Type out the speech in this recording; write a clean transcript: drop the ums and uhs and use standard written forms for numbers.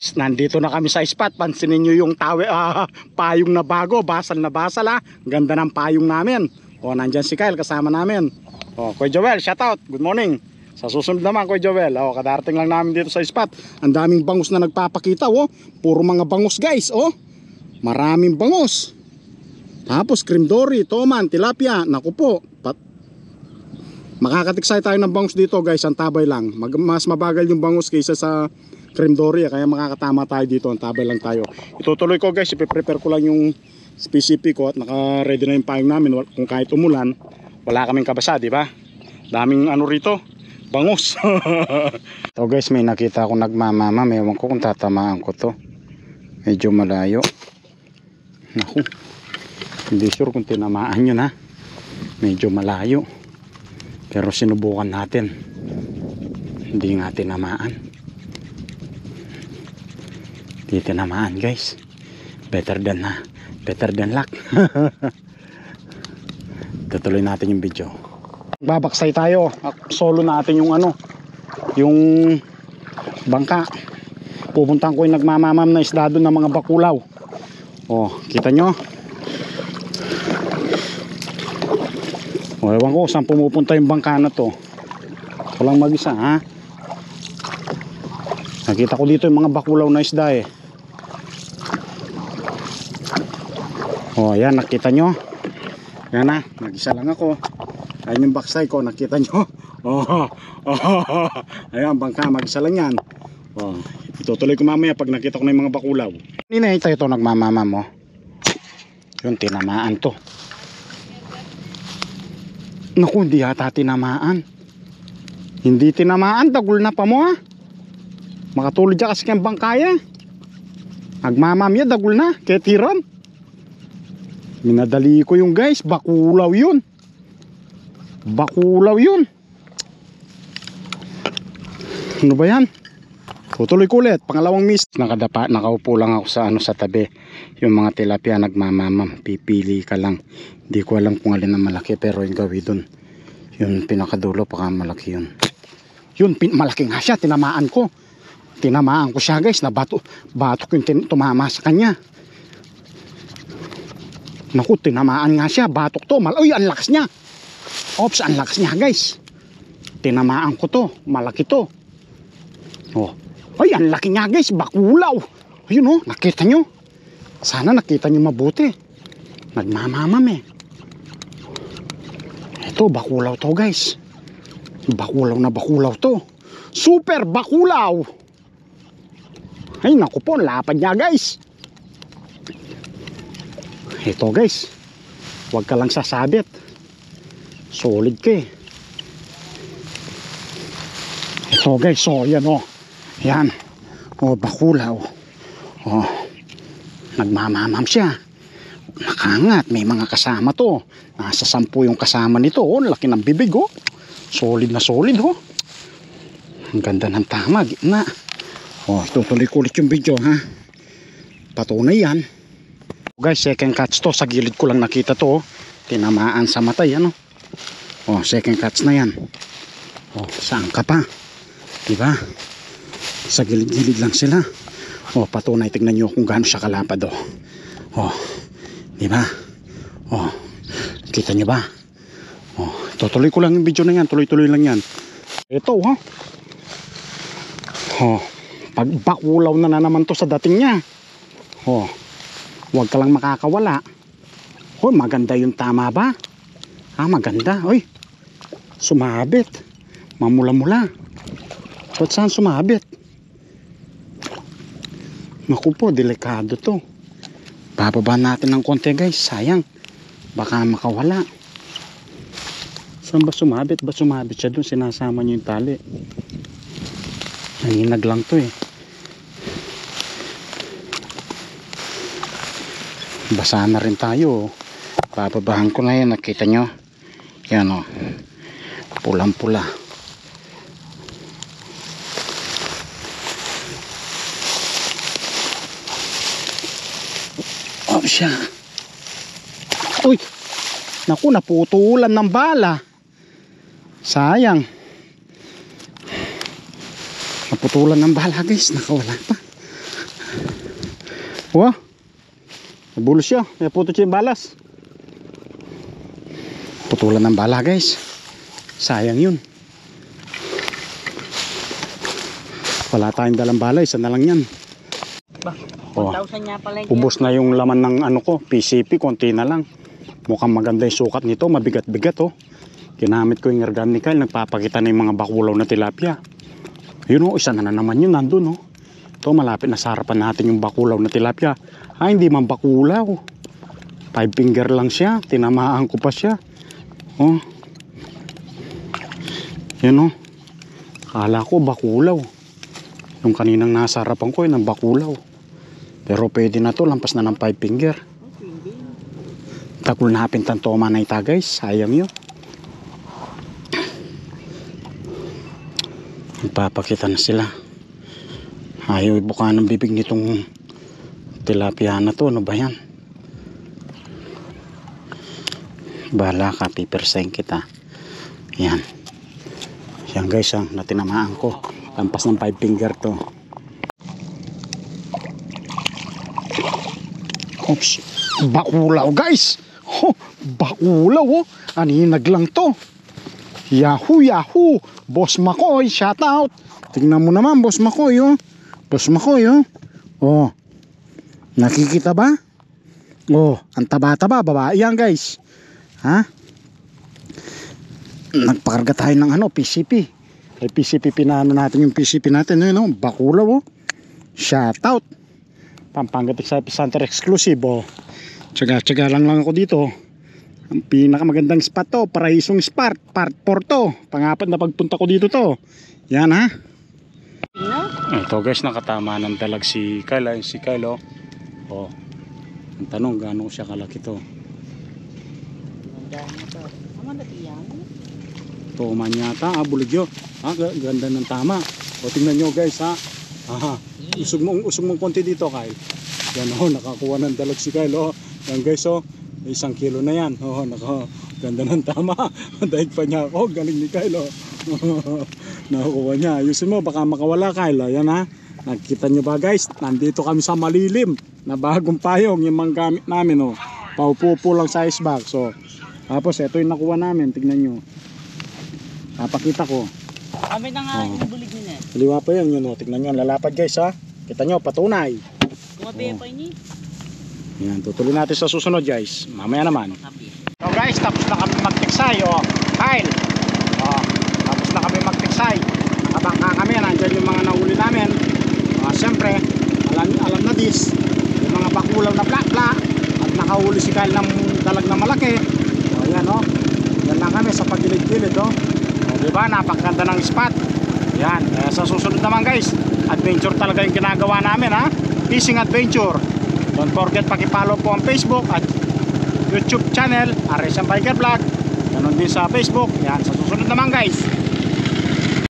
Nandito na kami sa spot. Pansinin nyo yung payong na bago. Basal na basal ha. Ganda ng payong namin. O, nandyan si Kyle kasama namin. O, Kuya Joel, shout out. Good morning. Sa susunod naman, Kuya Joel. O, kadarating lang namin dito sa spot. Ang daming bangus na nagpapakita. O, puro mga bangus guys. O, maraming bangus. Tapos cream dory, toman, tilapia. Naku po. Makakatiksay tayo ng bangus dito guys. Ang tabay lang. Mas mabagal yung bangus kaysa sa cream dory, kaya makakatama tayo dito. Ang tabay lang tayo. Itutuloy ko guys, ipiprepare ko lang yung specific ko at naka-ready na yung payong namin. Kung kahit umulan, wala kaming kabasa, di ba? Daming ano rito, bangus. So guys, may nakita ako nagmamama. Ewan ko kung tatamaan ko to. Medyo malayo. Naku, hindi sure kung tinamaan yun ha. Medyo malayo. Pero sinubukan natin. Hindi nga tinamaan. Di tinamaan guys. Better than luck. Tutuloy natin yung video. Babaksay tayo. Solo natin yung ano, yung bangka. Pupuntahan ko yung nagmamamam na isda doon ng mga bakulaw. Oh, kita nyo? Oh, ewan ko saan pumupunta yung bangka na to. Walang mag-isa ha. Nakita ko dito yung mga bakulaw na isda eh. Oh, ayan, nakita nyo. Yan na, nag-isa lang ako. Ayan yung baksay ko, nakita nyo. Oh, ayan, bangka, mag-isa lang yan. Oh, itutuloy ko mamaya pag nakita ko na yung mga bakulaw. Ninahita ito nagmamama mo. Yun, tinamaan to. Naku, hindi yata tinamaan. Hindi tinamaan, dagul na pa mo ha. Makatulog dyan kasi kayang bangkaya. Nagmamamya, dagul na, kaya tiran. Minadali ko yung guys, bakulaw yun. Bakulaw yun. Ano ba yan? Tutuloy ko ulit, pangalawang miss. Nakaupo lang ako sa tabi. Yung mga tilapia nagmamamam. Pipili ka lang. Hindi ko alam kung alin ang malaki, pero yung gawi dun. Yung pinakadulo, baka malaki yun. Yun, malaki nga siya, tinamaan ko. Tinamaan ko siya guys, na batok yung tumama sa kanya. Naku, tinamaan nga siya, batok to. Uy, ang lakas niya. Ops, ang lakas niya guys. Tinamaan ko to, malaki to. Oh, ay, ang laki niya guys, bakulaw. Ayun oh, nakita nyo. Sana nakita nyo mabuti. Nagmamamam eh. Ito, bakulaw to guys. Bakulaw na bakulaw to. Super bakulaw. Ay, naku po, lapad niya guys. Ito guys, huwag ka lang sasabit. Solid ka eh. Ito guys, so yan o. Yan. O, bakulaw. O, nagmamamam siya. Nakangat, may mga kasama to. Nasa 10 yung kasama nito. O, laki ng bibig o. Solid na solid o. Ang ganda ng tama, gitna. O, tutuloy ko ulit yung video ha. Patunay yan. Guys, second catch to. Sa gilid ko lang nakita to. Tinamaan sa mata yan. Oh, second catch na yan. Oh, saan ka pa? Diba? Sa gilid-gilid lang sila. Oh, patunay. Tignan nyo kung gaano siya kalapad. Oh, diba? Oh, kita nyo ba? Oh, tutuloy ko lang yung video na yan. Tuloy-tuloy lang yan. Ito ha. Oh, pag bakulaw na naman to sa dating niya. Oh, huwag ka lang makakawala. Oh, maganda yung tama ba? Maganda. Oy, sumabit. Mamula-mula. Ba't saan sumabit? Naku po, delikado to. Bababa natin ng konti guys. Sayang. Baka makawala. Saan ba sumabit? Ba't sumabit siya doon? Sinasama niyo yung tali. Nanginag lang to eh. Basa na rin tayo. Bababahan ko na yan. Nakita nyo? Yan o. Pulang pula. Oh siya. Uy. Naku, naputulan ng bala. Sayang. Naputulan ng bala guys. Nakawala pa. Wah, nabulos siya. Kaya puto siya yung balas. Putulan ng bala guys. Sayang yun. Wala tayong dalang bala. Isa na lang yan. Bah, Oh, 1,000 niya pala yan. ubos na yung laman ng ano ko. PCP, konti na lang. Mukhang maganda yung sukat nito. Mabigat-bigat oh. Ginamit ko yung organical. Nagpapakita na yung mga bakulaw na tilapia. Yun oh, isa na naman yun. Nandun oh. Ito, malapit na sa harapan natin yung bakulaw na tilapia. Ay, hindi man bakulaw. 5 finger lang siya. Tinamaan ko pa siya. Oh. Yan oh. Kala ko bakulaw. Yung kaninang nasa harapan ko yun ang bakulaw. Pero pwede na to. Lampas na ng 5 finger. Takul na hapin tantoma na ita guys. Sayang yun. Ipapakita na sila. Ayaw ibuka ng bibig nitong tilapia na to. Ano ba yan? Bahala ka, pipersahin kita. Yan. Yan guys, natinamaan ko. Lampas ng 5 finger to. Oops. Bakulaw guys. Oh, bakulaw oh. Aninag lang to. Yahoo, yahoo. Boss Makoy, shout out. Tingnan mo naman, Boss Makoy oh. Boss Makoy oh. Oh. Nakikita ba? Oh, ang taba-taba, babae yan guys. Ha? Nagpakarga tayo ng ano, PCP. Ay PCP, pinano natin yung PCP natin. Ano, bakulaw oh. Shout out. Pampanga sa Epicenter exclusive oh. Tsaga-tsaga lang ako dito. Ang pinakamagandang spot to, Paraisong Spot, part 4 to. Pangapat na pagpunta ko dito to. Yan ha. Ito guys, nakatama ng dalag si Kyle. Si Kyle oh. Oh. Ang tanong, gaano siya kalaki to? Tuman yata, buligyo. Ganda ng tama. O tingnan nyo guys ha. Aha. Usog mong konti dito Kyle. Yan oh, nakakuha ng dalag si Kyle oh. Yan guys oh, 1 kilo na yan. Oh, ganda ng tama. Daig pa niya ako, galing ni Kyle oh. Nakukuha niya. Ayusin mo, baka makawala Kyle. Yan ha. Nakikita nyo ba guys? Nandito kami sa malilim na bagong payong yung mga gamit namin oh. Paupupo lang sa ice box so. Tapos ito yung nakuha namin, tignan nyo. Napakita ko. Kami na nga yung bulig nila. Kaliwa pa yan yun oh. Tignan nyo, lalapad guys ha. Kita nyo, patunay. Kumabi pa ini. Yan, tutuloy natin sa susunod guys. Mamaya naman. So guys, tapos na kami magtiksay oh. Kyle. Oh, tapos na kami magtiksay. Nakabangka kami, nandyan yung mga nahuli namin. Siyempre, alam na this. Yung mga bakulaw na plak-plak. At nakahuli si Kyle ng dalag na malaki. O yan o. Yan lang kami sa pagilid-gilid o. O diba, napakaganda ng spot. Yan, sa susunod naman guys, adventure talaga yung ginagawa namin ha. Fishing adventure. Don't forget paki-follow po ang Facebook at YouTube channel, RSM Biker Vlog. Ganon din sa Facebook. Yan, sa susunod naman guys.